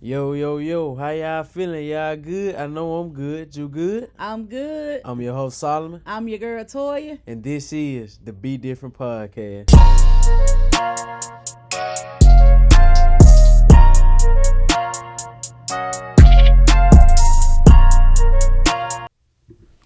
Yo, how y'all feeling? Y'all good? I know I'm good. You good? I'm good. I'm your host, Solomon. I'm your girl, Toya. And this is the Be Different Podcast.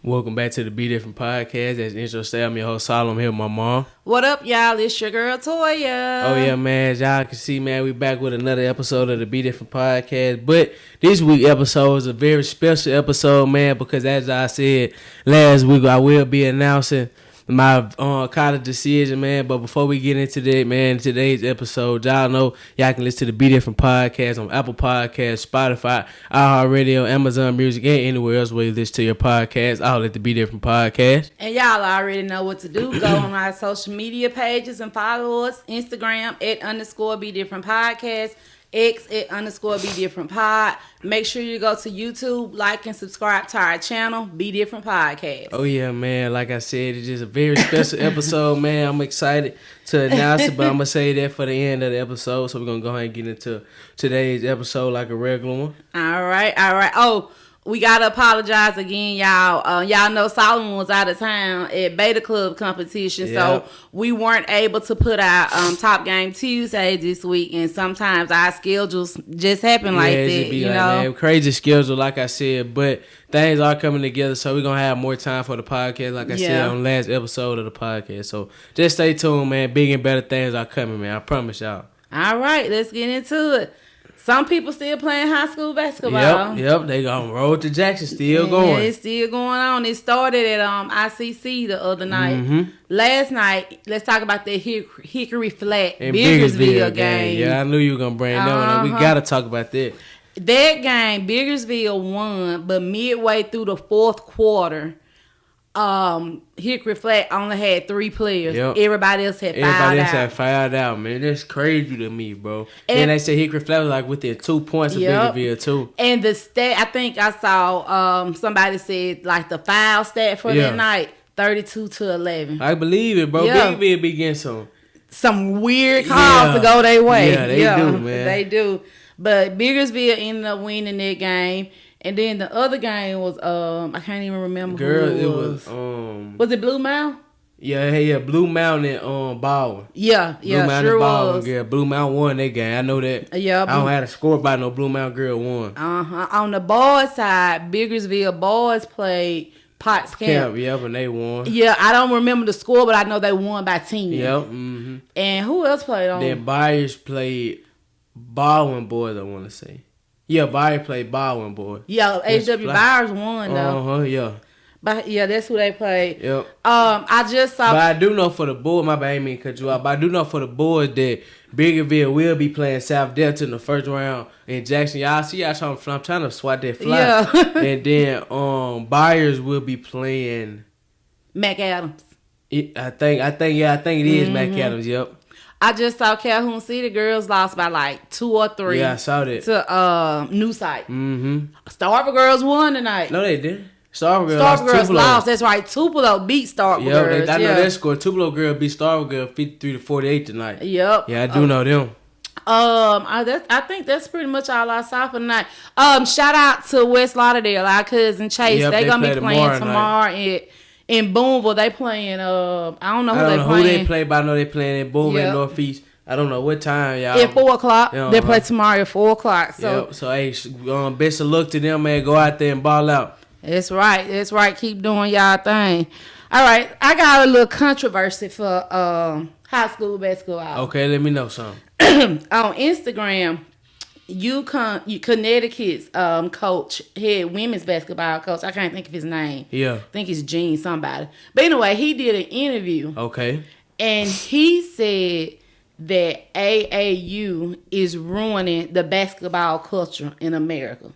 Welcome back to the Be Different Podcast. As intro say, I'm your host, Solomon. I'm here with my mom. What up, y'all? It's your girl, Toya. Oh, yeah, man. As y'all can see, man, we back with another episode of the Be Different Podcast. But this week's episode is a very special episode, man, because as I said last week, I will be announcing my college decision, man. But before we get into that, man, today's episode, y'all know y'all can listen to the Be Different Podcast on Apple Podcasts, Spotify, iHeartRadio, Amazon Music, and anywhere else where you listen to your podcast. I'll let the Be Different Podcast. And y'all already know what to do. Go on our social media pages and follow us. Instagram @_BeDifferent Podcast. X @_BeDifferent Pod. Make sure you go to YouTube, like and subscribe to our channel, Be Different Podcast. Oh yeah, man. Like I said, it's just a very special episode, man. I'm excited to announce it, but I'm gonna say that for the end of the episode. So we're gonna go ahead and get into today's episode like a regular one. All right. Oh, we gotta apologize again, y'all. Y'all know Solomon was out of town at Beta Club competition, so we weren't able to put our Top Game Tuesday this week. And sometimes our schedules just happen like that, you know. Man, crazy schedule, like I said, but things are coming together, so we're gonna have more time for the podcast, like I said on the last episode of the podcast. So just stay tuned, man. Big and better things are coming, man. I promise y'all. All right, let's get into it. Some people still playing high school basketball. Yep. They gonna roll to Jackson, still going. Yeah, it's still going on. It started at ICC the other night. Mm-hmm. Last night, let's talk about the Hickory Flat Biggersville game. Yeah, I knew you were gonna bring that one up. We gotta talk about that. That game, Biggersville won, but midway through the fourth quarter, Hickory Flat only had 3 players. Yep. Everybody else had fouled out, man. That's crazy to me, bro. And they said Hickory Flat was like within 2 points of Biggersville too. And the stat, I think I saw somebody said like the foul stat for that night, 32-11. I believe it, bro. Biggersville be getting some weird calls to go their way. Yeah, they do, man. They do. But Biggersville ended up winning that game. And then the other game was I can't even remember who it was. Was it Blue Mountain? Yeah, Blue Mountain and Baldwin. Yeah, Blue Mountain sure Baldwin, was. Yeah, Blue Mountain won that game. I know that. Yeah, I don't have a score by no Blue Mountain girl won. On the boys side, Biggersville boys played Potts Camp. Yep, and they won. Yeah, I don't remember the score, but I know they won by 10. Yep. Mm-hmm. And who else played on? Then Byers played Baldwin boys, I want to say. Yeah, Byers played Baldwin boy. Yeah, H.W. Byers won though. Yeah. But yeah, that's who they played. Yep. I just saw. But I do know for the boys, my bad, I ain't mean to cut you off. But I do know for the boys that Biggerville will be playing South Delta in the first round in Jackson. Y'all see, I'm trying to swat that fly. Yeah. And then Byers will be playing McAdams. I think it is McAdams. Yep. I just saw Calhoun City girls lost by like 2 or 3. Yeah, I saw that. To New Site. Mm-hmm. Starville girls won tonight. No, they didn't. Starville girls lost. That's right. Tupelo beat Starville girls. I know that score. Tupelo girl beat Starville girl 53-48 tonight. Yep. Yeah, I do know them. I think that's pretty much all I saw for tonight. Shout out to West Lauderdale, our cousin Chase. Yep, they gonna be playing tomorrow in Boonville. They playing. I don't know who they play, but I know they playing in Boonville in Northeast. I don't know what time, y'all. At 4:00. They play tomorrow at 4:00. So hey, best of luck to them, man. Go out there and ball out. That's right. Keep doing y'all thing. All right, I got a little controversy for high school basketball. Okay, let me know something. On Instagram, Connecticut's coach, head women's basketball coach, I can't think of his name. Yeah. I think it's Gene somebody. But anyway, he did an interview. Okay. And he said that AAU is ruining the basketball culture in America.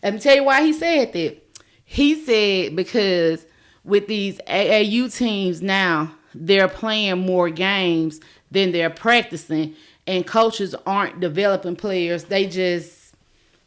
Let me tell you why he said that. He said because with these AAU teams now, they're playing more games than they're practicing, and coaches aren't developing players. They just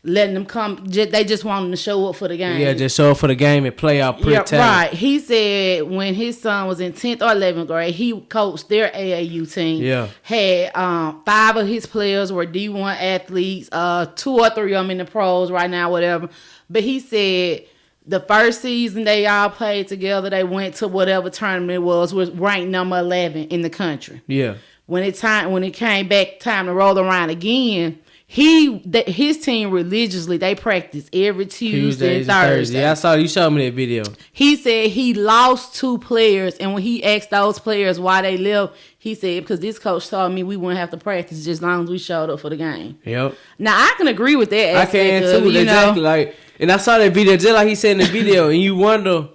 letting them come. They just want them to show up for the game. Yeah, just show up for the game and play out pretty talent. Right. He said when his son was in 10th or 11th grade, he coached their AAU team. Yeah. Had 5 of his players were D1 athletes, 2 or 3 of them in the pros right now, whatever. But he said the first season they all played together, they went to whatever tournament it was ranked number 11 in the country. Yeah. When it came back time to roll around again, his team religiously, they practice every Tuesday and Thursday. Yeah, I saw you showed me that video. He said he lost 2 players, and when he asked those players why they left, he said because this coach told me we wouldn't have to practice just as long as we showed up for the game. Yep. Now I can agree with that. I can too. Exactly. Like, and I saw that video just like he said in the video, and you wonder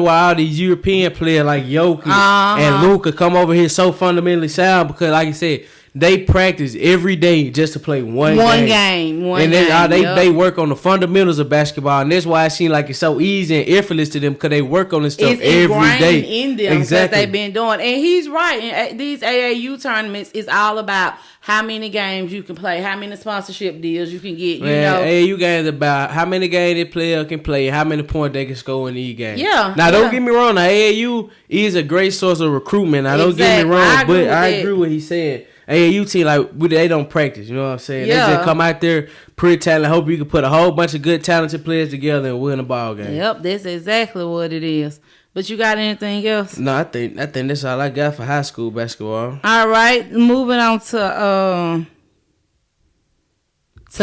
why all these European players like Jokic and Luka come over here so fundamentally sound because, like you said, they practice every day just to play one game. They work on the fundamentals of basketball, and that's why it seems like it's so easy and effortless to them because they work on this stuff every day. In them because they've been doing. And he's right. And these AAU tournaments is all about how many games you can play, how many sponsorship deals you can get. AAU games about how many games the player can play, how many points they can score in each game. Yeah. Now, don't get me wrong. Now, AAU is a great source of recruitment. Now, don't get me wrong, I agree with what he said. AAU team, like, they don't practice, you know what I'm saying? Yeah. They just come out there pretty talented. Hope you can put a whole bunch of good, talented players together and win a ball game. Yep, that's exactly what it is. But you got anything else? No, I think that's all I got for high school basketball. All right, moving on to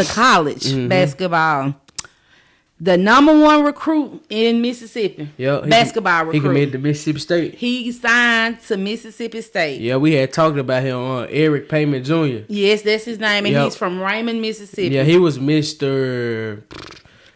college basketball. The number 1 recruit in Mississippi, basketball recruit. He committed to Mississippi State. He signed to Mississippi State. Yeah, we had talked about him on Eric Payment Jr. Yes, that's his name, and he's from Raymond, Mississippi. Yeah, he was Mr.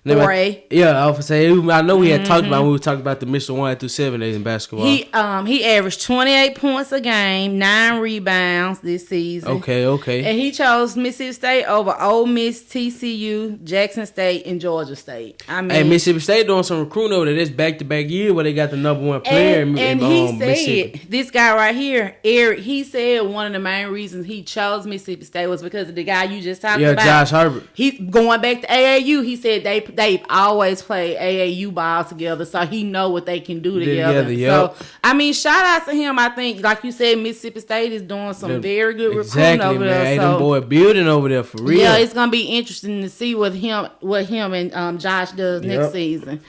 4A. Yeah, I was say I know we had talked about when we were talking about the Mr. 1 through 7 days in basketball. He averaged 28 points a game, 9 rebounds this season. Okay. And he chose Mississippi State over Ole Miss, TCU, Jackson State, and Georgia State. I mean, hey, Mississippi State doing some recruiting over there. This back-to-back year where they got the number 1 player in Mississippi. Said, this guy right here, Eric, he said one of the main reasons he chose Mississippi State was because of the guy you just talked about. Yeah, Josh Herbert. He's going back to AAU. He said they've always played AAU ball together, so he know what they can do together. So, I mean, shout out to him. I think, like you said, Mississippi State is doing some very good recruiting over there. Hey, so, them boy building over there for real. Yeah, it's gonna be interesting to see what him and Josh does next season.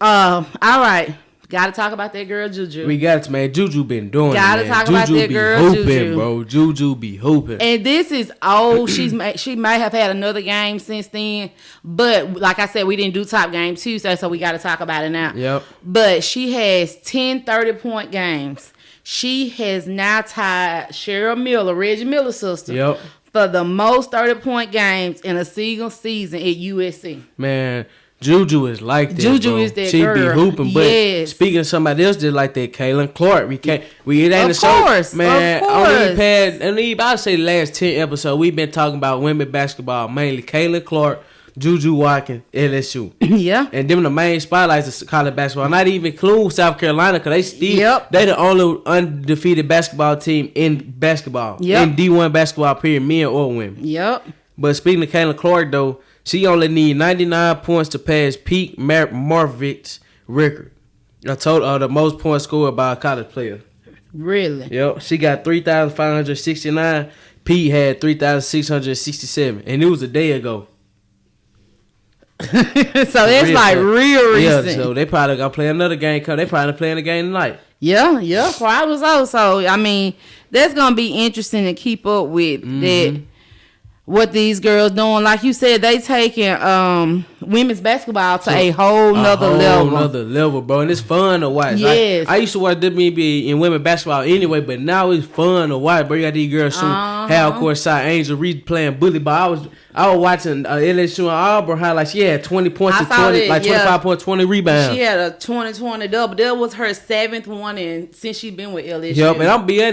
All right. Gotta talk about that girl Juju. We got to, man. Juju been doing Gotta it, talk Juju about that girl hooping, Juju. Bro. Juju be hooping. And this is old. She may have had another game since then. But like I said, we didn't do Top Game Tuesday, so we got to talk about it now. Yep. But she has 10 30-point games. She has now tied Cheryl Miller, Reggie Miller's sister, for the most 30-point games in a single season at USC. Man, Juju is like that. Juju bro. is that she girl. She be hooping, but speaking of somebody else just like that, Kaylin Clark. It ain't of course, man. Of course. I'd say the last 10 episodes we've been talking about women basketball, mainly Kaylin Clark, Juju Watkins, LSU. Yeah. And them the main spotlights of college basketball. Not even include South Carolina because they the only undefeated basketball team in basketball. In D1 basketball period, men or women. Yep. But speaking of Kaylin Clark though, she only need 99 points to pass Pete Maravich's record. I told her the most points scored by a college player. Really? Yep. She got 3,569. Pete had 3,667. And it was a day ago. So that's like real recent. Yeah, so they probably gonna play another game because they probably playing a game tonight. Yeah, probably so. I mean, that's gonna be interesting to keep up with that. What these girls doing, like you said, they taking women's basketball to a whole nother level, bro. And it's fun to watch. Yes. I used to watch WNBA in women's basketball anyway, but now it's fun to watch, bro. You got these girls shooting half court side, Angel Reed playing bully ball. I was watching LSU and Auburn highlights. She had 20 points to 20, 25 points, 20 rebounds. She had a 20-20 double. That was her 7th one since she been with LSU. Yup, and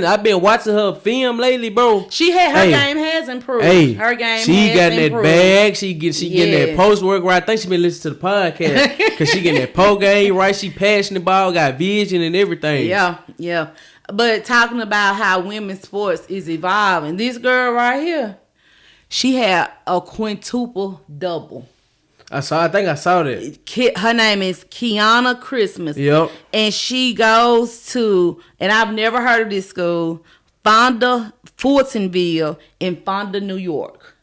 I've been watching her film lately, bro. She had her game has improved. Her game she has got improved. that bag. She getting that post work right. I think she been listening to the podcast because she getting that post game right. She passing the ball, got vision and everything. Yeah. But talking about how women's sports is evolving, this girl right here, She had a quintuple double. I think I saw that. Her name is Kiana Christmas. Yep. And she goes to, and I've never heard of this school, Fonda Fultonville in Fonda, New York.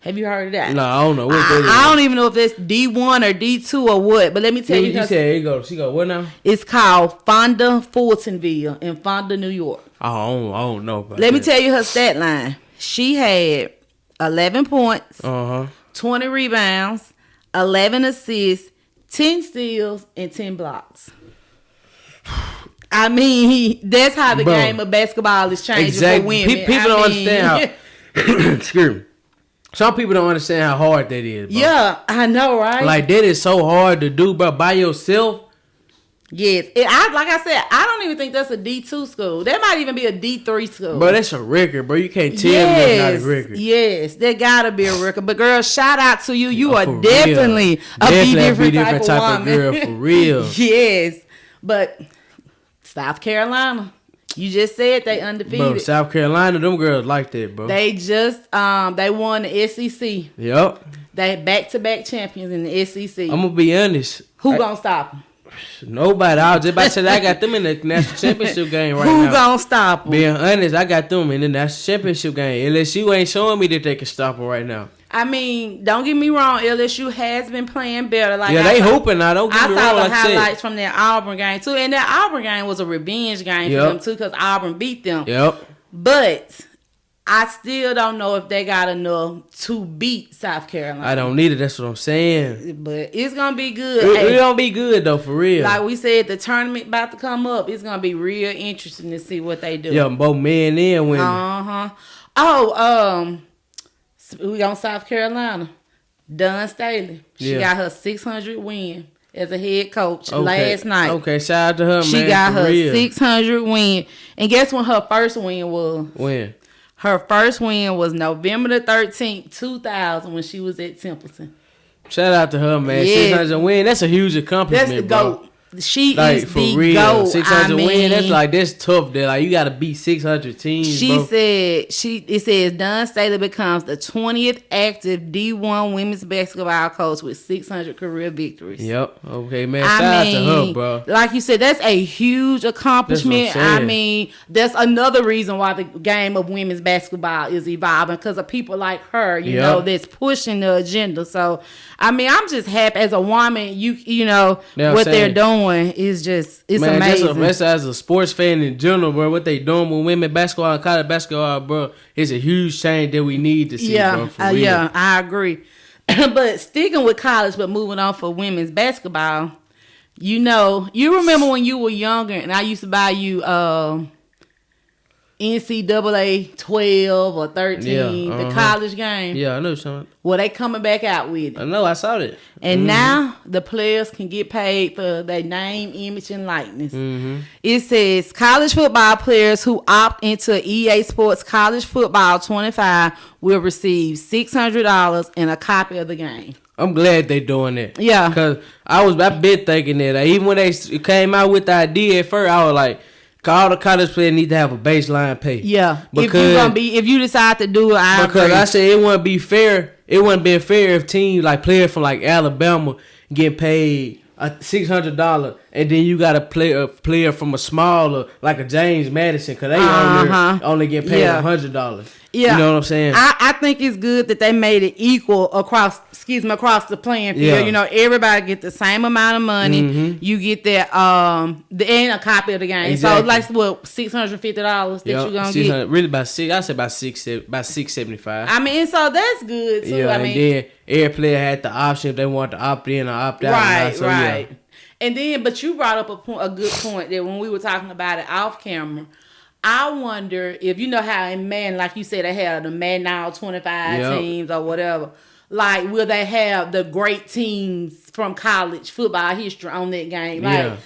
Have you heard of that? No, I don't know what that is. I don't even know if that's D1 or D2 or what, but let me tell you. You said she go what now? It's called Fonda Fultonville in Fonda, New York. Oh, I don't know about Let me tell you her stat line. She had 11 points, 20 rebounds, 11 assists, 10 steals, and 10 blocks. I mean, that's how the game of basketball is changing for women. People don't understand how. Excuse me. Some people don't understand how hard that is, bro. Yeah, I know, right? Like, that is so hard to do, bro, by yourself. Yes. Like I said, I don't even think that's a D2 school. That might even be a D3 school. Bro, that's a record, bro. You can't tell me that's not a record. Yes, that gotta be a record. But girl, shout out to you. You are For definitely real. a Definitely BeDifferent type of woman. girl, for real. Yes. But South Carolina, you just said they undefeated. Bro, South Carolina, them girls like that, bro. They just they won the SEC. Yep. They back-to-back champions in the SEC. I'm gonna be honest. Who gonna stop them? Nobody. I was just about to say that I got them in the national championship game right Who now. Who gonna stop them? Being honest, I got them in the national championship game. LSU ain't showing me that they can stop them right now. I mean, don't get me wrong. LSU has been playing better. Like they hooping now. Don't get me wrong. I saw the highlights from that Auburn game too, and that Auburn game was a revenge game for them too, because Auburn beat them. Yep. But I still don't know if they got enough to beat South Carolina. I don't need it. That's what I'm saying. But it's gonna be good. It's gonna be good though, for real. Like we said, the tournament about to come up. It's gonna be real interesting to see what they do. Yeah, both men and women. Oh, we on South Carolina. Dawn Staley. She got her 600 win as a head coach last night. Okay, shout out to her, she man. She got her real. 600 win. And guess when her first win was? When? Her first win was November the 13th, 2000, when she was at Templeton. Shout out to her, man. 600 win. That's a huge accomplishment, that's the bro. GOAT. She like, is for the real. GOAT. 600 win. That's tough. That like you got to beat 600 teams. She bro. said it says Dawn Staley becomes the 20th active D1 women's basketball coach with 600 career victories. Yep. Okay, man. Shout out to her, bro. Like you said, that's a huge accomplishment. I mean, that's another reason why the game of women's basketball is evolving, because of people like her, you know, that's pushing the agenda. So, I mean, I'm just happy as a woman. You know what they're doing is just amazing. That's as a sports fan in general, bro. What they doing with women basketball and college basketball, bro, it's a huge change that we need to see, bro. For real. Yeah, I agree. But sticking with college, but moving on for women's basketball, you remember when you were younger and I used to buy you NCAA 12 or 13, the college game. Yeah, I know something. Well, they coming back out with it. I know, I saw that. And now the players can get paid for their name, image, and likeness. It says college football players who opt into EA Sports College Football 25 will receive $600 and a copy of the game. I'm glad they doing that. Yeah. Because I've been thinking that. Even when they came out with the idea at first, I was like, all the college players need to have a baseline pay. Yeah, because if you decide to do it, because I said it wouldn't be fair. It wouldn't be fair if teams like players from like Alabama get paid $600, and then you got a player from a smaller like a James Madison, because they only get paid $100. Yeah, you know what I'm saying? I think it's good that they made it equal across the playing field. Yeah. You know, everybody get the same amount of money. You get that and a copy of the game. Exactly. So like what, $650 that you're gonna get? Really about six. I say about $675. I mean, so that's good too. Yeah, and then every player had the option if they want to opt in or opt out. Right. Yeah. And then, but you brought up a good point that when we were talking about it off camera. I wonder if, you know how in Madden, like you said, they have the Madden now 25 teams or whatever. Like, will they have the great teams from college football history on that game?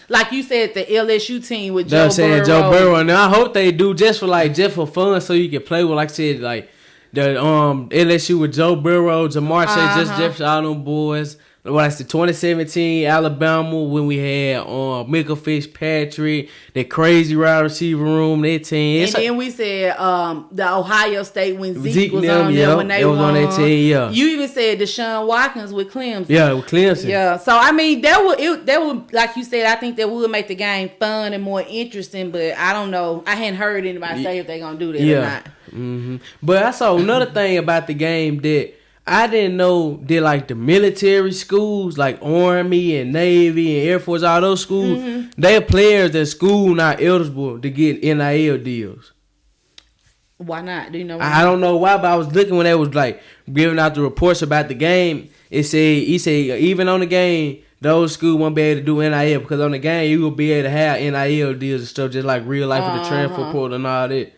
Like you said, the LSU team with Joe Burrow. And I hope they do just for fun, so you can play with, like I said, like the LSU with Joe Burrow, Jamar Chase, just Jefferson, all them boys. Well, that's the 2017 Alabama when we had Micah Fitzpatrick, that crazy wide receiver room, that team. And then we said the Ohio State when Zeke was on there when they was won. on that team, yeah. You even said Deshaun Watkins with Clemson. Yeah, with Clemson. Yeah. So I mean that would like you said, I think that would make the game fun and more interesting, but I don't know. I hadn't heard anybody say if they're gonna do that or not. Mm-hmm. But I saw another thing about the game that I didn't know that like the military schools, like Army and Navy and Air Force, all those schools, their players at school not eligible to get NIL deals. Why not? Do you know? I don't know why, but I was looking when they was like giving out the reports about the game. He said even on the game, those schools won't be able to do NIL because on the game you will be able to have NIL deals and stuff just like real life in the transfer portal and all that.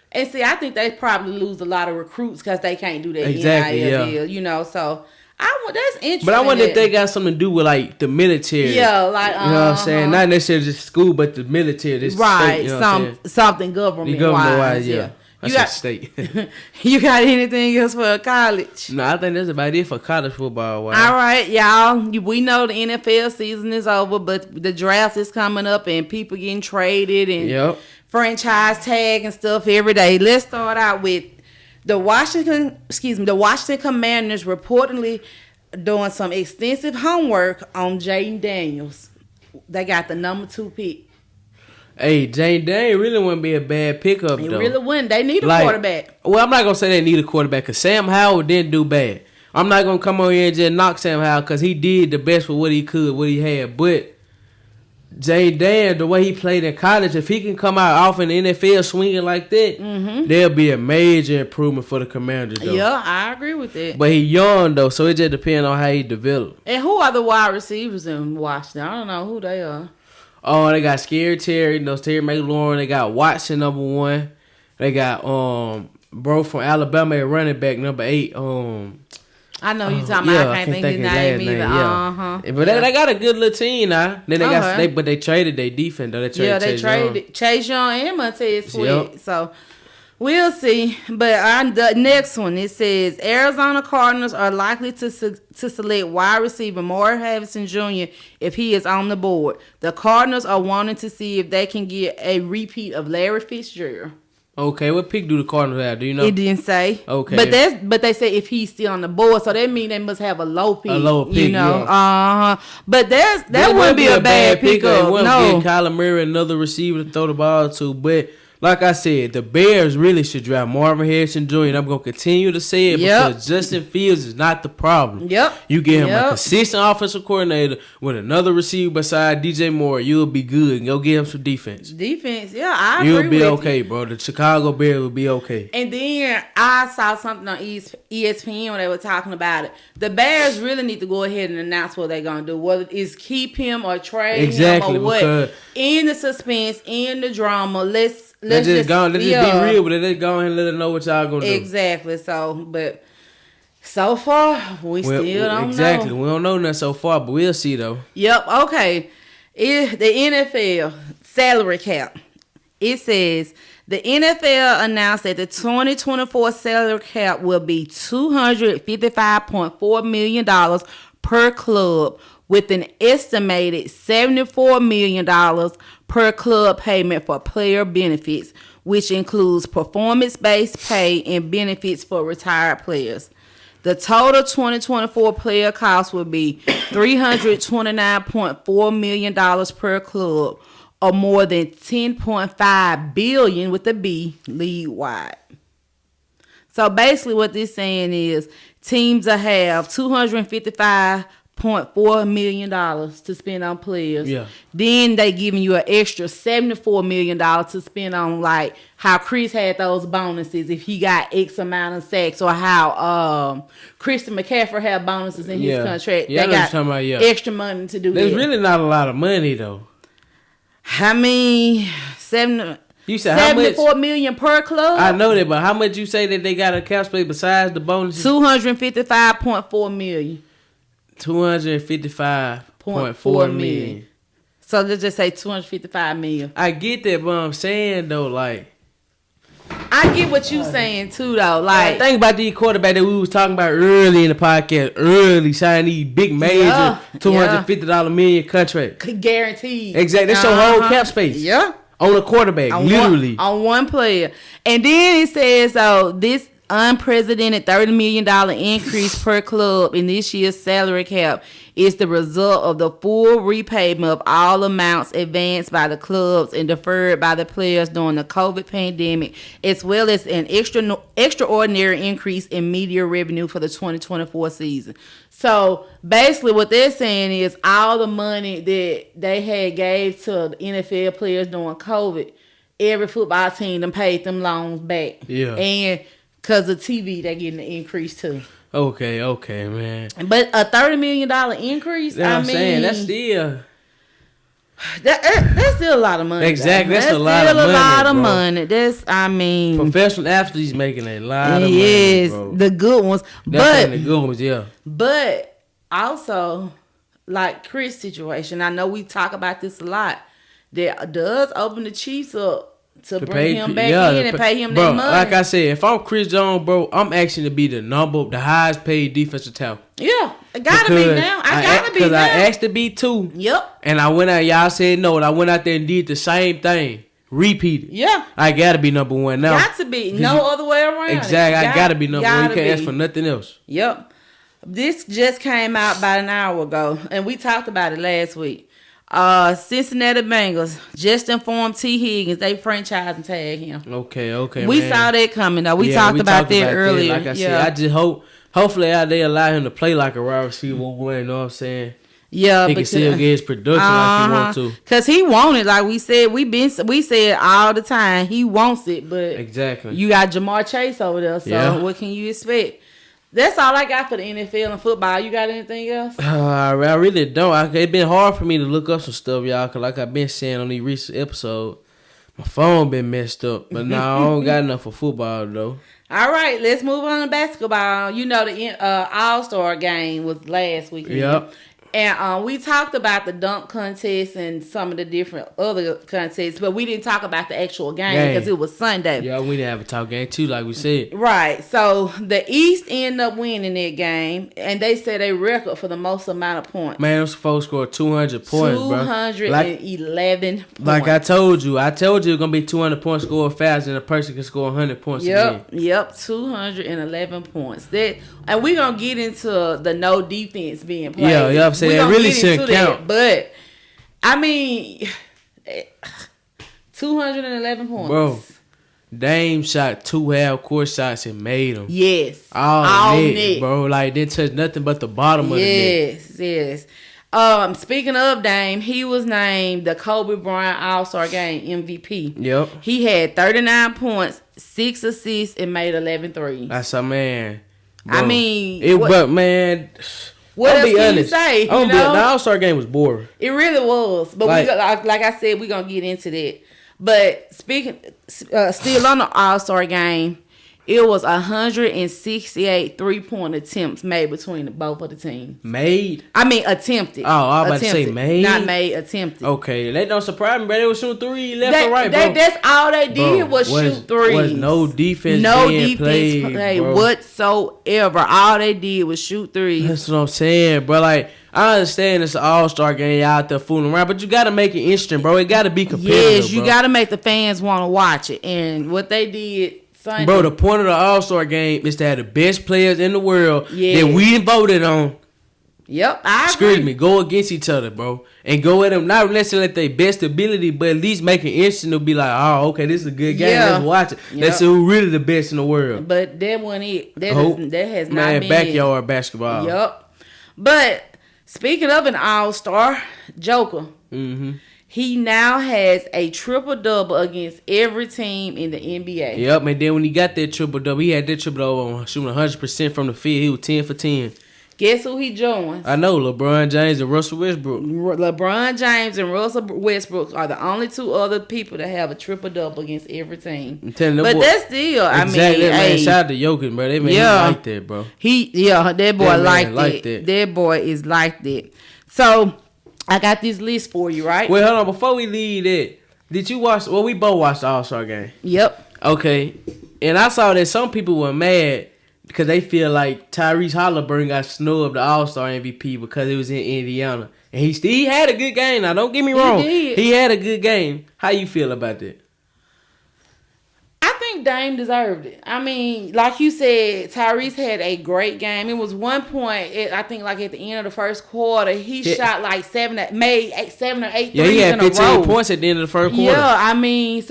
And see, I think they probably lose a lot of recruits because they can't do that NIL deal, you know. So that's interesting. But I wonder if they got something to do with like the military. Yeah, like you know what I'm saying, not necessarily just school, but the military, this right? State, you know something government wise. Yeah. You got state. You got anything else for college? No, I think that's about it for college football. Wow. All right, y'all. We know the NFL season is over, but the draft is coming up and people getting traded and franchise tag and stuff every day. Let's start out with the Washington Commanders reportedly doing some extensive homework on Jaden Daniels. They got the number 2 pick. Hey, Jaden Daniels really wouldn't be a bad pickup, though. It really wouldn't. They need a quarterback. Well, I'm not going to say they need a quarterback because Sam Howell didn't do bad. I'm not going to come on here and just knock Sam Howell because he did the best with what he could, what he had. But Jaden Daniels, the way he played in college, if he can come out off in the NFL swinging like that, there'll be a major improvement for the Commanders, though. Yeah, I agree with that. But he young, though, so it just depends on how he develops. And who are the wide receivers in Washington? I don't know who they are. Oh, they got Scary Terry, Terry McLaurin. They got Watson, number 1. They got bro from Alabama, running back, number 8. I know you talking about. I can't think his name either. Yeah. But they got a good little team now. Then they traded their defense though. They traded Chase Young and Montez Sweat. So we'll see. But on the next one, it says Arizona Cardinals are likely to select wide receiver Moore Harrison Jr. if he is on the board. The Cardinals are wanting to see if they can get a repeat of Larry Fitzgerald. Okay, what pick do the Cardinals have? Do you know? It didn't say. Okay. But they say if he's still on the board, so that means they must have a low pick. A low pick, you know. Yeah. But that wouldn't be a bad pickup. It wouldn't get Kyler Murray another receiver to throw the ball to. But like I said, the Bears really should draft Marvin Harrison Jr. And I'm going to continue to say it because Justin Fields is not the problem. You get him a consistent offensive coordinator with another receiver beside DJ Moore, you'll be good. And go get him some defense. I agree with you'll be okay, bro. The Chicago Bears will be okay. And then I saw something on ESPN when they were talking about it. The Bears really need to go ahead and announce what they're going to do. Whether it's keep him or trade him or what. In the suspense, in the drama, let's just be real, but let's go ahead and let them know what y'all gonna do. Exactly. So, but so far we still don't know. Exactly. We don't know nothing so far, but we'll see though. Yep. Okay. The NFL salary cap. It says the NFL announced that the 2024 salary cap will be $255.4 million per club, with an estimated $74 million per club payment for player benefits, which includes performance-based pay and benefits for retired players. The total 2024 player cost will be $329.4 million per club, or more than $10.5 billion with a B league-wide. So basically what this saying is teams will have $255.4 million to spend on players. Yeah. Then they giving you an extra $74 million to spend on, like how Chris had those bonuses if he got X amount of sacks, or how Christian McCaffrey had bonuses in his contract. Yeah, they got extra money to do that. There's really not a lot of money though. I mean, you said $74 million per club? I know that, but how much you say that they got a cap space besides the bonuses? $255.4 million. $255.4 million. So let's just say $255 million. I get that, but I'm saying though, like, I get what you saying too, though. Like, think about these quarterbacks that we was talking about early in the podcast. Early signing these big major $250 million contract, guaranteed. Exactly. That's your whole cap space. Yeah. On a quarterback, literally. On one player. And then it says, this unprecedented $30 million increase per club in this year's salary cap is the result of the full repayment of all amounts advanced by the clubs and deferred by the players during the COVID pandemic, as well as an extraordinary increase in media revenue for the 2024 season. So basically what they're saying is all the money that they had gave to the NFL players during COVID, every football team them paid them loans back. Yeah. And because of TV, they're getting an increase too. Okay, man. But a $30 million increase, I'm saying, that's still... That's still a lot of money. Exactly, that's a lot of money. Still a lot of money. That's, professional athletes making a lot of money, yes, bro. the good ones. The good ones, yeah. But also, like Chris' situation, I know we talk about this a lot. That does open the Chiefs up to bring him back in and pay him that money. Like I said, if I'm Chris Jones, bro, I'm asking to be the highest paid defensive tackle. Yeah, I gotta be now. I gotta be now. Because I asked to be too. Yep. And I went out, y'all said no, and I went out there and did the same thing. Repeated. Yeah. I gotta be number one now. Got to be. No other way around. Exactly. I gotta be number one. You can't ask for nothing else. Yep. This just came out about an hour ago, and we talked about it last week. Cincinnati Bengals just informed T. Higgins they franchise and tag him. Okay. We saw that coming though. We talked about that earlier. Like I said, I just hopefully they allow him to play like a wide receiver. You know what I'm saying? Yeah, he can still get his production like he want to. Cause he want it, like we said. We said all the time he wants it, but exactly you got Jamar Chase over there. So what can you expect? That's all I got for the NFL and football. You got anything else? I really don't. It's been hard for me to look up some stuff, y'all, because like I've been saying on these recent episodes, my phone been messed up. But now I don't got enough for football, though. All right, let's move on to basketball. You know, the All-Star game was last weekend. Yep. And we talked about the dunk contest and some of the different other contests, but we didn't talk about the actual game because it was Sunday. Yeah, we didn't have a talk game too, like we said. Right. So the East ended up winning that game, and they set a record for the most amount of points. Man, those folks scored 200 points, 211 points. Like I told you it's gonna be 200 points scored faster than a person can score 100 points. Yep, 211 points. And we're gonna get into the no defense being played. Yeah, I'm saying it really shouldn't count. But I mean, 211 points. Bro, Dame shot 2 half-court shots and made them. Yes. All net, bro. Like, didn't touch nothing but the bottom of the net. Yes. Speaking of Dame, he was named the Kobe Bryant All-Star Game MVP. Yep. He had 39 points, 6 assists, and made 11 threes. That's a man. Bro. I mean, but man, what else can you say? The All-Star game was boring. It really was. But like I said, we're gonna get into that. But speaking, still on the All-Star game, it was 168 3-point attempts made between both of the teams. Made? I mean, attempted. Oh, I was about to say made? Not made, attempted. Okay, that don't surprise me, bro. They were shooting 3 left and right, bro. That's all they did was shoot threes. Was no defense played whatsoever. All they did was shoot threes. That's what I'm saying, bro. Like, I understand it's an all-star game, y'all out there fooling around, but you got to make it interesting, bro. It got to be competitive, yes, you got to make the fans want to watch it. And what they did Sunday. Bro, the point of the All-Star game is to have the best players in the world that we voted on. Yep, I agree. Excuse me, go against each other, bro. And go at them, not necessarily at their best ability, but at least make it interesting to be like, oh, okay, this is a good game. Let's watch it. Yep. Let's see who's really the best in the world. But that wasn't it. That has not been backyard basketball. Yep. But speaking of an all-star, Joker, he now has a triple-double against every team in the NBA. Yep, and then when he got that triple-double, he had that triple-double shooting 100% from the field. He was 10 for 10. Guess who he joins? I know, LeBron James and Russell Westbrook. LeBron James and Russell Westbrook are the only 2 other people that have a triple-double against every team. I'm telling you, but that's still, exactly, man, shout out to Jokic, bro. They made him like that, bro. That boy like that. That boy is like that. So, I got this list for you, right? Well, hold on. Before we leave that, did you watch? Well, we both watched the All-Star game. Yep. Okay. And I saw that some people were mad because they feel like Tyrese Halliburton got snubbed the All-Star MVP because it was in Indiana. And he had a good game. Now, don't get me wrong. He had a good game. How you feel about that? I think Dame deserved it. I mean, like you said, Tyrese had a great game. It was one point, I think, like at the end of the first quarter, he shot like seven or eight threes in a row. Yeah, he had 15 points at the end of the first quarter. Yeah, I mean,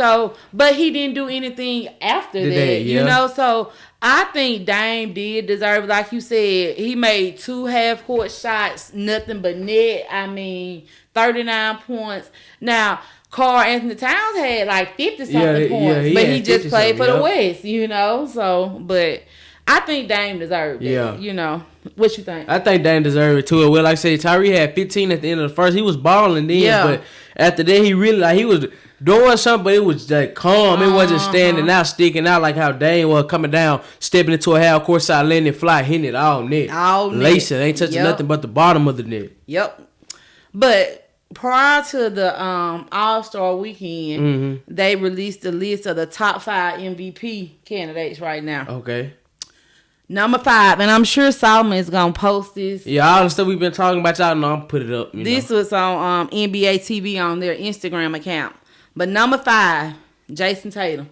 but he didn't do anything after that, you know? So I think Dame did deserve it. Like you said, he made 2 half-court shots, nothing but net. I mean, 39 points. Now, Karl Anthony Towns had like 50-something points, but he just played for the West, you know? So, but I think Dame deserved it, you know? What you think? I think Dame deserved it too. Well, like I said, Tyree had 15 at the end of the first. He was balling then, but after that, he really, like, he was doing something, but it was like calm. It wasn't standing out, sticking out like how Dame was coming down, stepping into a half-court side, letting it fly, hitting it all net. Lacing. Ain't touching nothing but the bottom of the net. Yep. But prior to the All-Star weekend, they released a list of the top 5 MVP candidates right now. Okay. Number 5, and I'm sure Solomon is going to post this. Yeah, all the stuff we've been talking about, y'all know I'm going to put it up. This was on NBA TV on their Instagram account. But number 5, Jason Tatum.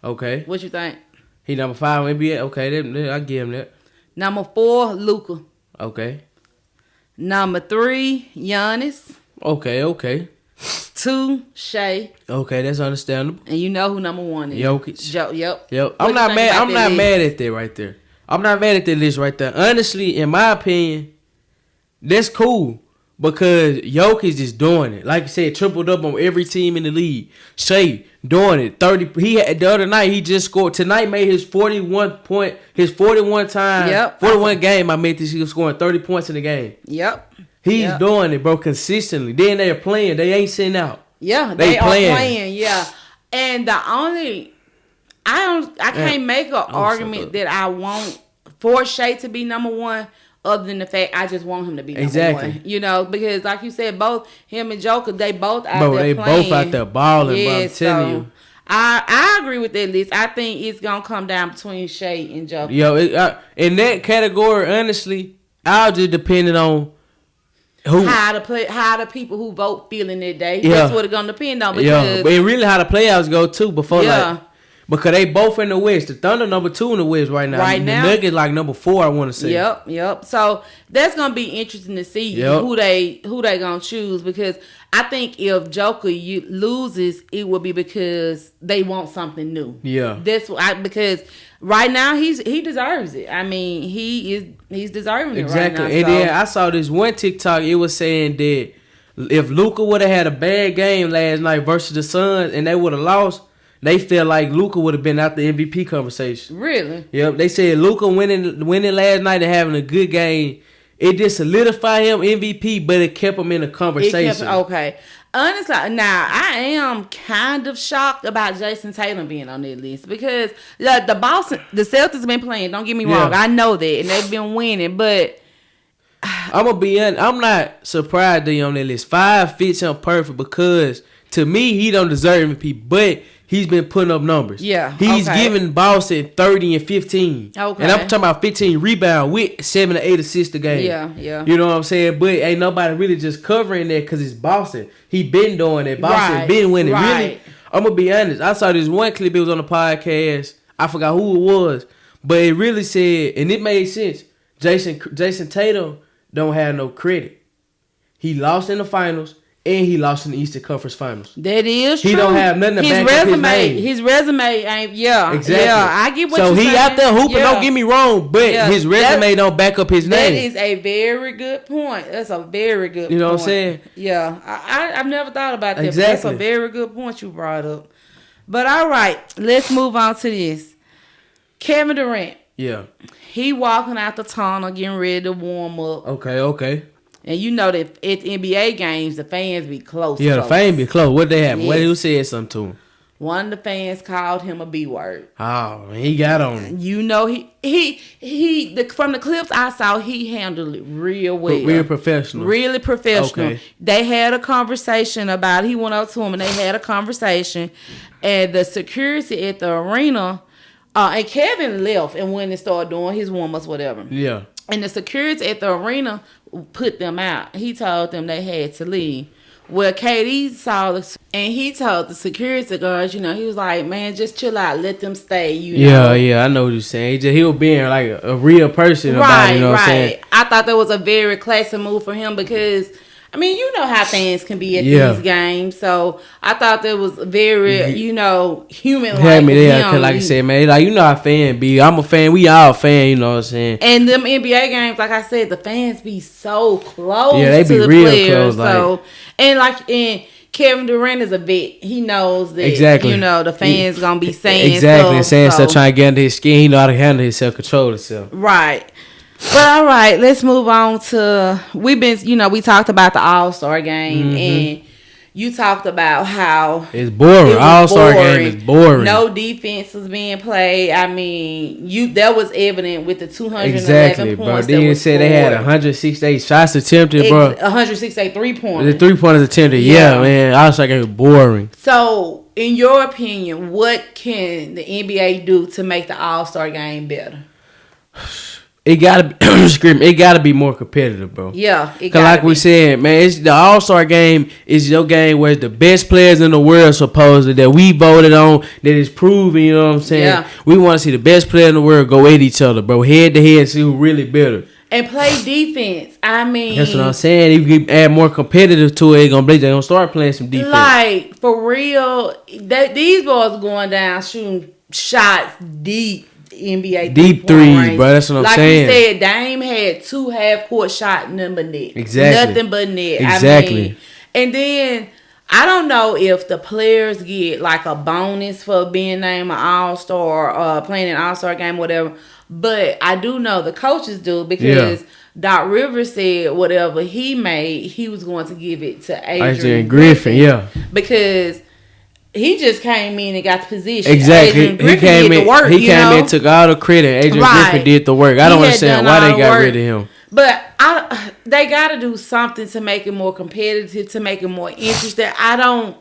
Okay. What you think? He number 5 on NBA? Okay, I give him that. Number 4, Luka. Okay. Number 3, Giannis. Okay. 2, Shea. Okay, that's understandable. And you know who number 1 is. Jokic. Yep. I'm not mad at that right there. I'm not mad at that list right there. Honestly, in my opinion, that's cool because Jokic is doing it. Like I said, tripled up on every team in the league. Shea doing it. 30. He had the other night. He just scored. Tonight made his 41 game. I made this. He was scoring 30 points in the game. Yep. He's doing it, bro, consistently. Then they're playing. They ain't sitting out. Yeah, they are playing. Yeah, and the only I can't make an argument that I want for Shea to be number 1, other than the fact I just want him to be number 1. You know, because like you said, both him and Joker, they both out there playing. Both out there balling. Bro, I'm telling you. I agree with that list. I think it's gonna come down between Shea and Joker. Yo, in that category, honestly, I'll just depend on how the people who vote feeling that day. That's what it's gonna depend on. Because, but really how the playoffs go too. Because they both in the West. The Thunder number 2 in the West right now. The Nuggets like number 4. I want to say. Yep. So that's gonna be interesting to see who they gonna choose, because I think if Joker loses, it will be because they want something new. Yeah. That's because right now he deserves it. I mean, he's deserving it right now. And then I saw this one TikTok. It was saying that if Luka would have had a bad game last night versus the Suns and they would have lost, they feel like Luka would have been out the MVP conversation. Really? Yep. They said Luka winning last night and having a good game, it just solidified him MVP, but it kept him in the conversation. Okay. Honestly, now I am kind of shocked about Jason Tatum being on that list, because the Celtics have been playing. Don't get me wrong, I know that, and they've been winning. But I'm gonna be honest, I'm not surprised that he's on that list. 5 fits him perfect because to me he don't deserve MVP, but he's been putting up numbers. Yeah, he's giving Boston 30 and 15. Okay, and I'm talking about 15 rebounds with 7 to 8 assists a game. Yeah. You know what I'm saying? But ain't nobody really just covering that because it's Boston. He been doing it. Boston been winning. Really, I'm gonna be honest. I saw this one clip. It was on the podcast. I forgot who it was, but it really said, and it made sense. Jason Tatum don't have no credit. He lost in the finals. And he lost in the Eastern Conference Finals. That is true. He don't have nothing to back up his name. His resume ain't, exactly. Yeah, I get what you're saying. So he out there hooping, don't get me wrong, but his resume don't back up his name. That is a very good point. That's a very good point. You know what I'm saying? Yeah, I've never thought about that, but that's a very good point you brought up. But all right, let's move on to this. Kevin Durant. Yeah. He walking out the tunnel, getting ready to warm up. Okay. And you know that at NBA games, the fans be close. Yeah, the fans be close. What they have? Yes. Who said something to him? one of the fans called him a B word. Oh, man, he got on it. You know, from the clips I saw, he handled it real well. Real professional. Really professional. Okay. They had a conversation about it. He went up to him and they had a conversation. And the security at the arena, and Kevin left and went and started doing his warm-ups, whatever. Yeah. And the security at the arena put them out. He told them they had to leave. Well, KD saw and he told the security guards, you know, he was like, man, just chill out. Let them stay, you know. Yeah, I know what you're saying. He was being like a real person about it, you know what I'm saying? I thought that was a very classy move for him because, I mean, you know how fans can be at these games. So I thought that was very, you know, human. Had me there, cause like I said, man, like, you know how fan be. I'm a fan. We all fan, you know what I'm saying? And them NBA games, like I said, the fans be so close. Yeah, they be to the real players. close. And Kevin Durant is a vet. He knows that, you know, the fans gonna be saying stuff, trying to get under his skin. He know how to handle himself, control himself. Right. But all right, let's move on to we talked about the All-Star game and you talked about how it's boring. All-Star game is boring. No defense was being played. I mean, that was evident with the 211 bro. points. Then you said they had 168 shots attempted, bro. 168 3-pointers. The 3-pointers attempted, yeah, man. All-Star game is boring. So, in your opinion, what can the NBA do to make the All-Star game better? It gotta be more competitive, bro. Yeah, it gotta be. We said, man, it's the All-Star game is your game where it's the best players in the world, supposedly, that we voted on, that is proven, you know what I'm saying? Yeah. We want to see the best player in the world go at each other, bro, head to head, see who really better. And play defense. I mean, that's what I'm saying. If you add more competitive to it, they're gonna start playing some defense. Like, for real, these boys going down shooting shots deep. NBA deep threes, bro. That's what I'm saying. Like you said, Dame had 2 half-court shots, nothing but net. Exactly. Nothing but net. Exactly. I mean, and then I don't know if the players get like a bonus for being named an All-Star, playing an All-Star game, whatever. But I do know the coaches do because Doc Rivers said whatever he made, he was going to give it to Adrian Griffin. Yeah. Because he just came in and got the position. Exactly. He came in. He came in, took all the credit. Adrian Griffin did the work. I don't understand why they got rid of him. But they got to do something to make it more competitive, to make it more interesting. I don't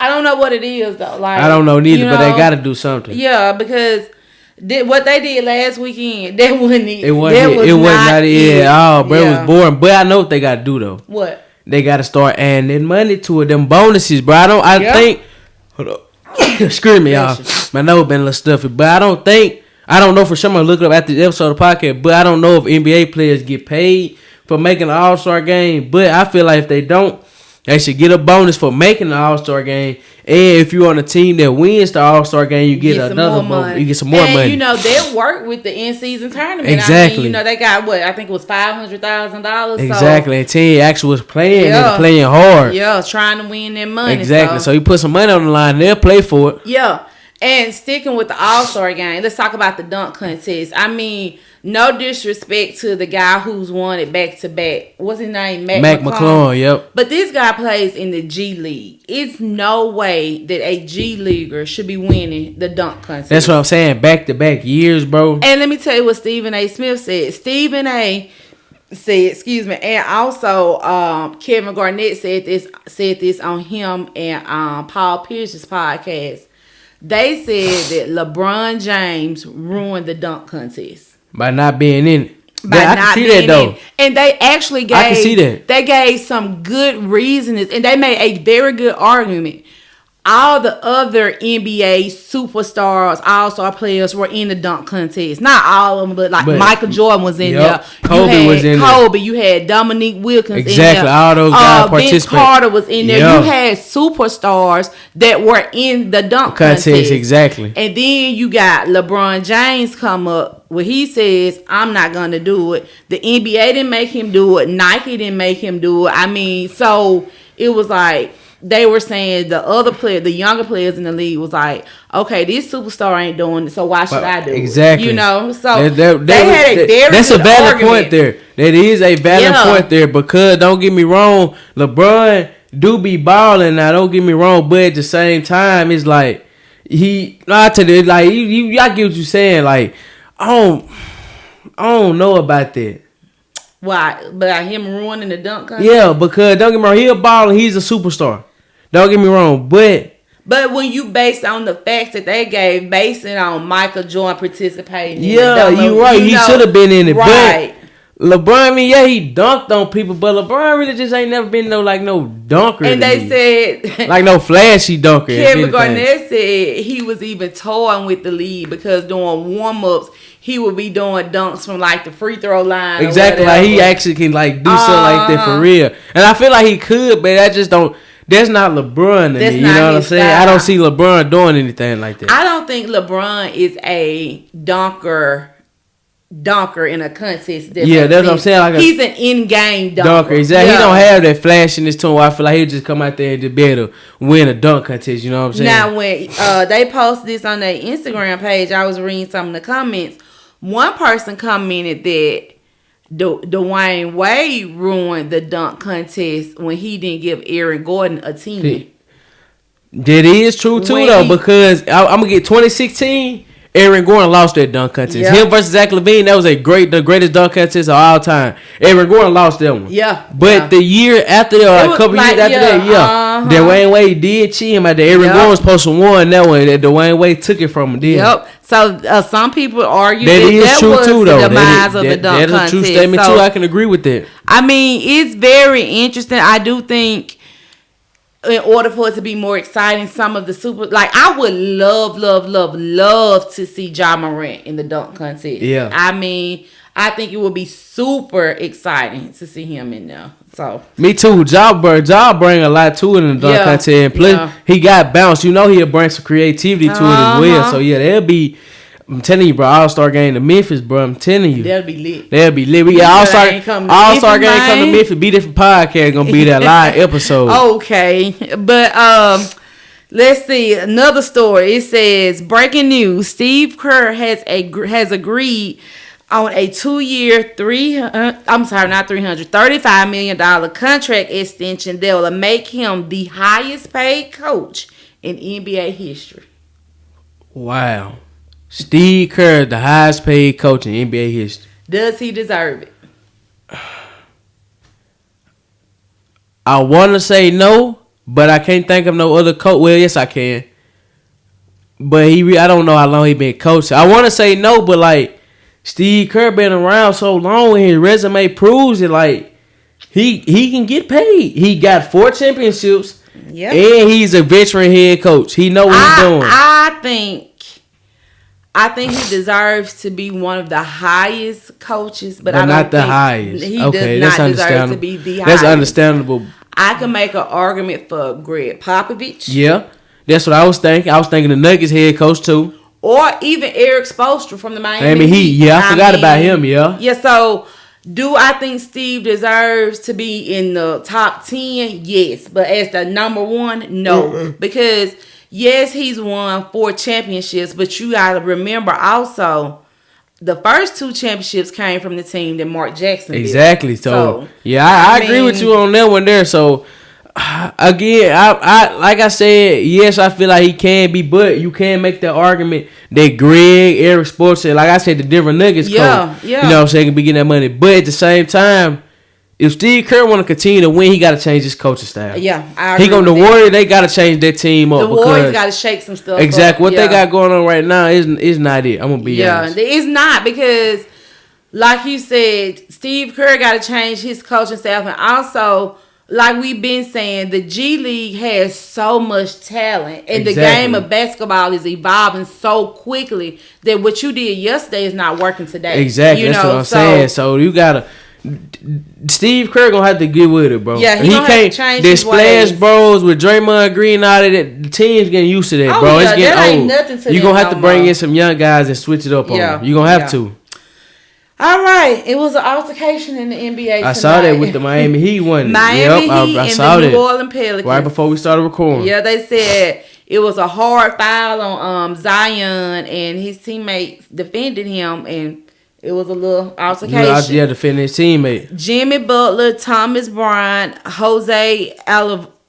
know what it is though. Like, I don't know neither, but they got to do something. Yeah, because what they did last weekend, that wasn't it. It wasn't it at all, bro. It was boring. But I know what they got to do though. What? They got to start adding money to it. Them bonuses, bro. I think. Hold up. Screw me, y'all. My nose been a little stuffy. But I don't know for sure. I'm going to look it up after the episode of the podcast. But I don't know if NBA players get paid for making an All-Star game. But I feel like if they don't, they should get a bonus for making the All-Star game. And if you're on a team that wins the All-Star game, you get another bonus. You get some more money. And, you know, they work with the in-season tournament. Exactly. I mean, you know, they got, I think it was $500,000. Exactly. And Ted actually was playing and playing hard. Yeah, trying to win their money. Exactly. So you put some money on the line, they'll play for it. Yeah. And sticking with the All-Star game, let's talk about the dunk contest. I mean, no disrespect to the guy who's won it back-to-back. What's his name? Mac McClung. Yep. But this guy plays in the G League. It's no way that a G Leaguer should be winning the dunk contest. That's what I'm saying. Back-to-back years, bro. And let me tell you what Stephen A. Smith said. Stephen A. said, and also Kevin Garnett said this on him and Paul Pierce's podcast. They said that LeBron James ruined the dunk contest by not being in it. I can see that though, and they actually gave. I can see that. They gave some good reasons, and they made a very good argument. All the other NBA superstars, all-star players were in the dunk contest. Not all of them, but Michael Jordan was in there. Kobe was in there. You had Dominique Wilkins in there. Exactly, all those guys participated. Vince Carter was in there. You had superstars that were in the dunk contest. Exactly. And then you got LeBron James come up where he says, I'm not going to do it. The NBA didn't make him do it. Nike didn't make him do it. I mean, so it was like, they were saying the other player, the younger players in the league was like, okay, this superstar ain't doing it, so why should I do it? Exactly. You know? So they had a very that's a valid argument. Point there. That is a valid point there because, don't get me wrong, LeBron do be balling now. Don't get me wrong, but at the same time, it's like I tell you, like I get what you saying. Like I don't know about that. Why? But him ruining the dunk contest? Yeah, because don't get me wrong, he a baller. He's a superstar. Don't get me wrong, but when you based on the facts that they gave, based it on Michael Jordan participating, yeah, you right. He should have been in it, right? But LeBron, I mean, yeah, he dunked on people, but LeBron really just ain't never been no dunker. And they said like no flashy dunker. Kevin Garnett said he was even toying with the league because during warm ups he would be doing dunks from like the free throw line. Exactly, like he actually can like do something like that for real. And I feel like he could, but I just don't. That's not LeBron to me. You know what I'm saying? Style. I don't see LeBron doing anything like that. I don't think LeBron is a dunker in a contest. Yeah, that's what I'm saying. Like he's an in-game dunker. Exactly. Yeah. He don't have that flashiness to him. I feel like he'll just come out there and just be able to win a dunk contest. You know what I'm saying? Now, when they posted this on their Instagram page, I was reading some of the comments. One person commented that Dwayne Wade ruined the dunk contest when he didn't give Aaron Gordon a team. That is true too, though, because I'm gonna get 2016. Aaron Gordon lost that dunk contest. Yep. Him versus Zach LaVine, that was the greatest dunk contest of all time. Aaron Gordon lost that one. Yeah. But the year after that, a couple years after that, Dwayne Wade did cheat him at the Aaron Gordon was supposed to win that one. That Dwayne Wade took it from him. Yep. So some people argue that was the demise of the dunk contest. That is a true statement too. I can agree with that. I mean, it's very interesting. I do think in order for it to be more exciting, some of the I would love to see Ja Morant in the dunk contest. Yeah. I mean, I think it would be super exciting to see him in there. So me too. Ja bring a lot to it in the dunk contest. And plus, he got bounce. You know he'll bring some creativity to it as well. So yeah, that'll be. I'm telling you, bro. All-Star game to Memphis, bro. I'm telling you, that'll be lit. We got All-Star game come to Memphis. BeDifferent Podcast gonna be that live episode. Okay, but let's see another story. It says breaking news: Steve Kerr has agreed on a 2-year, $35 million contract extension that will make him the highest paid coach in NBA history. Wow. Steve Kerr, the highest paid coach in NBA history. Does he deserve it? I want to say no, but I can't think of no other coach. Well, yes, I can. But I don't know how long he been coaching. I want to say no, but like Steve Kerr been around so long and his resume proves it. Like he can get paid. He got 4 championships. Yeah, and he's a veteran head coach. He know what he's doing. I think he deserves to be one of the highest coaches, but I don't not the highest. He does not deserve to be the highest. That's understandable. I can make an argument for Greg Popovich. Yeah, that's what I was thinking. I was thinking the Nuggets head coach too, or even Eric Spoelstra from the Miami Heat. Yeah, I forgot about him. Yeah. So, do I think Steve deserves to be in the top 10? Yes, but as the number 1, no, because. Yes, he's won 4 championships, but you got to remember also the first 2 championships came from the team that Mark Jackson built. Exactly. So yeah, I agree with you on that one there. So again, I like I said, yes, I feel like he can be, but you can make the argument that Eric Spoelstra, like I said, the Denver Nuggets coach, you know what I'm saying, can be getting that money. But at the same time, if Steve Kerr want to continue to win, he got to change his coaching style. Yeah, I agree. The Warriors, they got to change their team up. The Warriors got to shake some stuff exactly. Up. What they got going on right now is not it. I'm going to be honest. Yeah, it's not because, like you said, Steve Kerr got to change his coaching staff. And also, like we've been saying, the G League has so much talent. And the game of basketball is evolving so quickly that what you did yesterday is not working today. Exactly. That's what I'm saying. So you got to... Steve Kerr gonna have to get with it, bro. Yeah, he can't change his Splash Bros with Draymond Green and all of that. The team's getting used to that, bro. It's getting old. You're gonna have to bring in some young guys and switch it up on them. You're gonna have to. All right. It was an altercation in the NBA tonight. I saw that with the Miami Heat one. Miami Heat and the New Orleans Pelicans. Right before we started recording. Yeah, they said it was a hard foul on Zion, and his teammates defended him, and it was a little altercation. Defending his teammate. Jimmy Butler, Thomas Bryant, Jose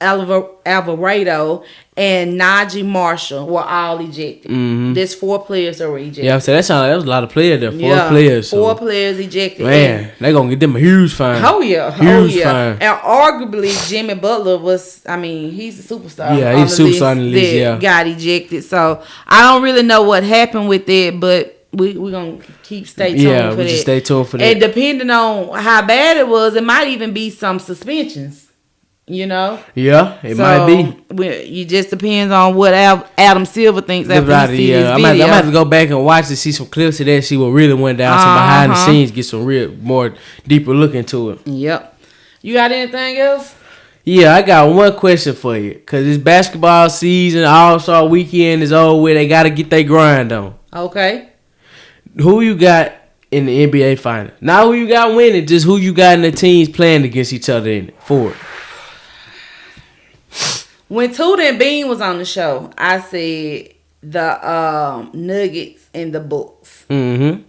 Alvarado, and Najee Marshall were all ejected. There's 4 players that were ejected. Yeah, I'm saying that was a lot of players there. 4 players. 4 players ejected. Man, they gonna get them a huge fine. Oh yeah, huge fine. And arguably Jimmy Butler was. I mean, he's a superstar. Yeah, he's a superstar on the list. Yeah, got ejected. So I don't really know what happened with it, but. We're going to stay tuned for that. Stay tuned for that. And depending on how bad it was, it might even be some suspensions, you know? Yeah, it might be. It just depends on what Adam Silver thinks after he sees his video. I'm going to have to go back and watch and see some clips of that, see what really went down, some behind the scenes, get some real, more deeper look into it. Yep. You got anything else? Yeah, I got one question for you. Because it's basketball season, All-Star weekend is over with. They got to get their grind on. Okay. Who you got in the NBA final? Not who you got winning, just who you got in the teams playing against each other in it for it. When Tuda and Bean was on the show, I said the Nuggets and the Bucks. Mm-hmm.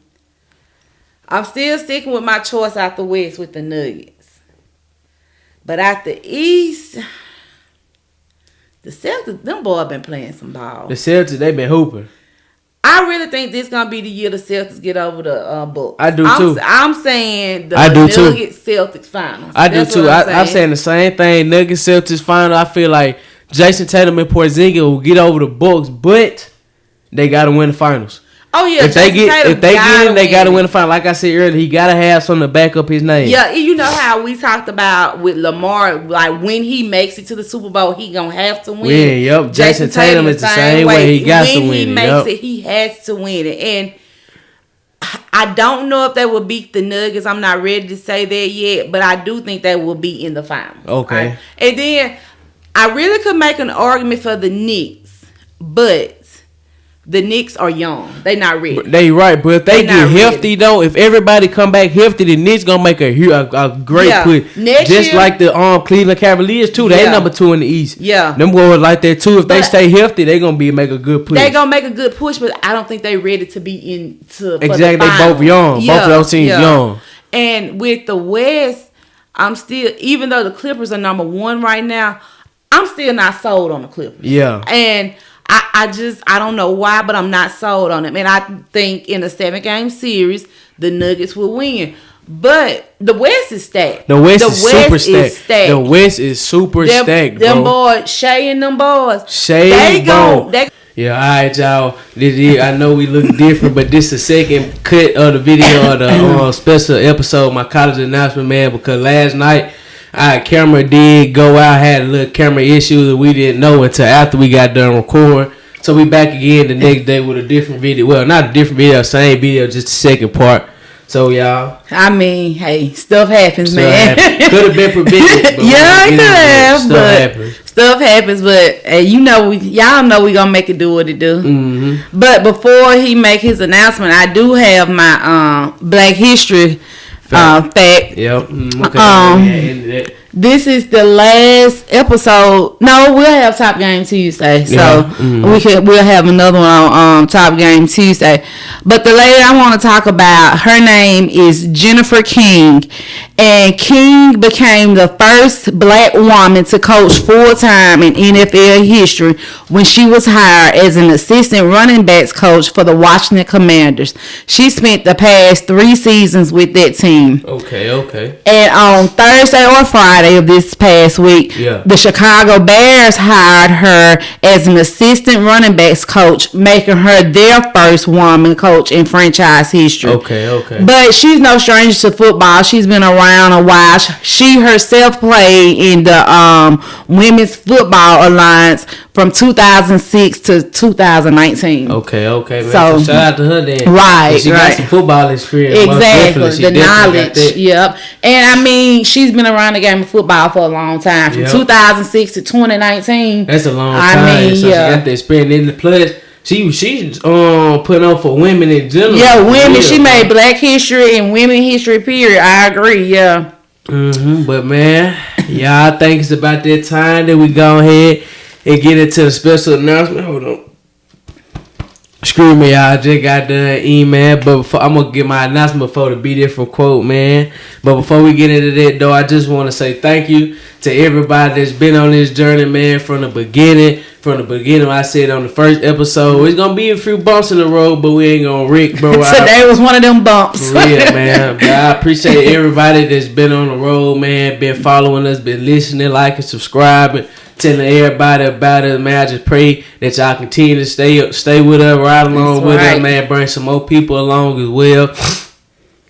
I'm still sticking with my choice out the West with the Nuggets. But out the East, the Celtics, them boys been playing some ball. The Celtics, they been hooping. I really think this gonna be the year the Celtics get over the Bucks. I do too. I'm saying the Nuggets Celtics finals. I do too. I'm saying the same thing. Nuggets Celtics final. I feel like Jason Tatum and Porzingis will get over the Bucks, but they gotta win the finals. Oh yeah, if they get in, they gotta win the final. Like I said earlier, he gotta have something to back up his name. Yeah, you know how we talked about with Lamar, like when he makes it to the Super Bowl, he gonna have to win. Yeah, yep. Jason Tatum is the same way. He got to win. When he makes it, he has to win it. And I don't know if they will beat the Nuggets. I'm not ready to say that yet, but I do think they will be in the finals. Okay. Right? And then I really could make an argument for the Knicks, but the Knicks are young. They not ready. They right, but if they get healthy though, if everybody come back healthy, the Knicks gonna make a great push. Next just year, like the Cleveland Cavaliers too. They number 2 in the East. Yeah, them boys like that too. If they stay healthy, they gonna make a good push. They gonna make a good push, but I don't think they ready to be into exactly. The they both young. Both of those teams young. And with the West, I'm still, even though the Clippers are number 1 right now, I'm still not sold on the Clippers. Yeah, and I don't know why, but I'm not sold on them. And I think in a 7-game series, the Nuggets will win. But the West is stacked. The West is super stacked. The West is super stacked, bro. Them boys, Shea and them boys. Shea, yeah, all right, y'all. I know we look different, but this is the second cut of the video of the special episode, my college announcement, man, because last night, our camera did go out, had a little camera issue that we didn't know until after we got done recording. So we back again the next day with a different video. Well, not a different video, same video, just the second part. So y'all, I mean, hey, stuff happens, man. Could have been prevented. Yeah, it could have. Stuff happens, but hey, y'all know we gonna make it do what it do. Mm-hmm. But before he make his announcement, I do have my Black History fact. Yep. Okay. This is the last episode. No, we'll have Top Game Tuesday, so we'll have another one on Top Game Tuesday. But the lady I want to talk about, her name is Jennifer King, and King became the first black woman to coach full-time in NFL history when she was hired as an assistant running backs coach for the Washington Commanders. She spent the past 3 seasons with that team. Okay. And on Thursday or Friday of this past week, the Chicago Bears hired her as an assistant running backs coach, making her their first woman coach in franchise history. Okay. But she's no stranger to football. She's been around a while. She herself played in the Women's Football Alliance from 2006 to 2019. Okay, man. So shout out to her then. Right, she got some football experience. Exactly, the knowledge. Yep. And I mean, she's been around the game of football for a long time, from 2006 to 2019. That's a long time. I mean, so she got the experience. In the plus, she's putting on for women in general. Yeah, women. She made Black history and women history. Period. I agree. Yeah. But man, I think it's about that time that we go ahead and get into the special announcement. Hold on. Screw me, y'all. Just got done email, but before I'm gonna get my announcement before the Be Different quote, man. But before we get into that, though, I just want to say thank you to everybody that's been on this journey, man, from the beginning. From the beginning, I said on the first episode, it's gonna be a few bumps in the road, but we ain't gonna wreck, bro. Today was one of them bumps. For real, man. But I appreciate everybody that's been on the road, man, been following us, been listening, liking, subscribing, telling everybody about it, man. I just pray that y'all continue to stay with us, ride along with us, man. Bring some more people along as well.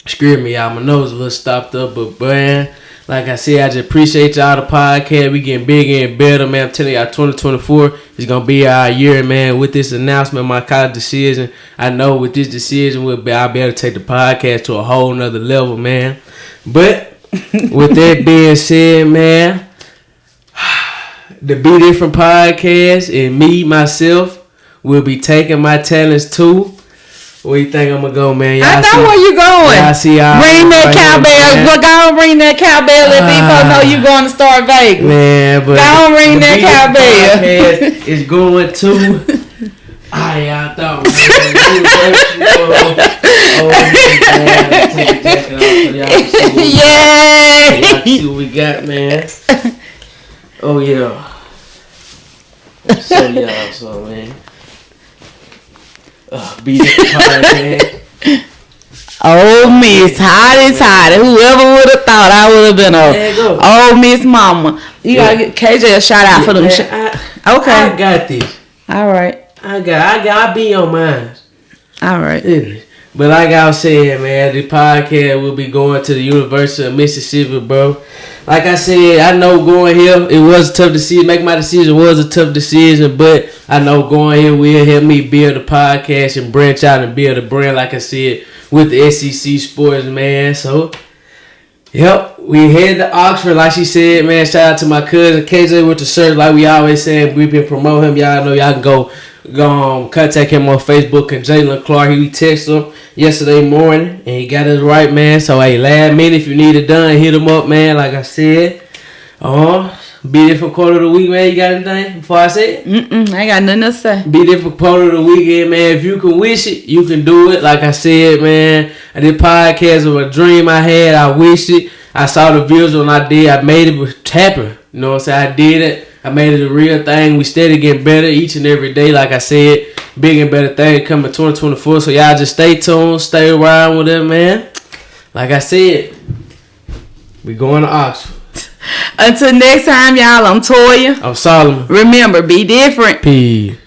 Excuse me, y'all. My nose a little stopped up, but man, like I said, I just appreciate y'all, the podcast. We getting bigger and better, man. I'm telling y'all, 2024 is going to be our year, man. With this announcement, my college decision, I know with this decision, I'll be able to take the podcast to a whole nother level, man. But with that being said, man, the Be Different Podcast and me, myself, will be taking my talents to. Where you think I'm gonna go, man? I know where you going. Y'all see y'all ring that cowbell. Well, go on, ring that cowbell. Let people know you going to start Vegas. Man, but go on, ring that cowbell. It's going to. Y'all thought we Y'all see what we got, man. Oh yeah. Show y'all so, man. Be Different Podcast. Oh, Miss Hottie. Whoever would have thought I would have been oh, Miss Mama. You gotta get KJ a shout out for them. Okay. I got this. All right. I be on mine. All right. But like I was saying, man, the podcast will be going to the University of Mississippi, bro. Like I said, I know going here, it was a tough decision. Making my decision was a tough decision, but I know going here will help me build a podcast and branch out and build a brand, like I said, with the SEC Sports, man. So, yep, we headed to Oxford, like she said, man. Shout out to my cousin KJ with the shirt, like we always saying. We've been promoting him. Y'all know y'all can go contact him on Facebook and Jalen Clark. He texted him yesterday morning and he got us right, man. So hey, last minute if you need it done, hit him up, man. Like I said, Be Different quote of the week, man. You got anything before I say it? I ain't got nothing to say. Be Different quote of the weekend, man. If you can wish it, you can do it. Like I said, man, I did podcast of a dream I had. I wished it. I saw the visual and I did. I made it happen. You know what I'm saying? I did it. I made it a real thing. We steady getting better each and every day. Like I said, big and better things coming 2024. So y'all just stay tuned, stay around with it, man. Like I said, we going to Oxford. Until next time, y'all, I'm Toya. I'm Solomon. Remember, be different. Peace.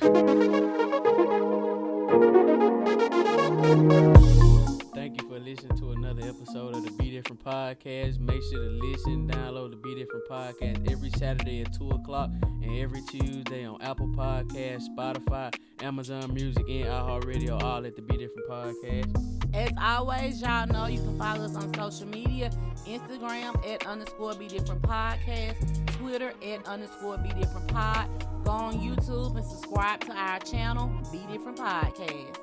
Thank you for listening to another episode of the Be Different Podcast. Make sure to listen, download the Be Different Podcast every Saturday at 2 o'clock and every Tuesday on Apple Podcasts, Spotify, Amazon Music, and iHeartRadio, all at the Be Different Podcast. As always, y'all know you can follow us on social media. Instagram @_BeDifferentPodcast. Twitter @_BeDifferentPod. Go on YouTube and subscribe to our channel, Be Different Podcast.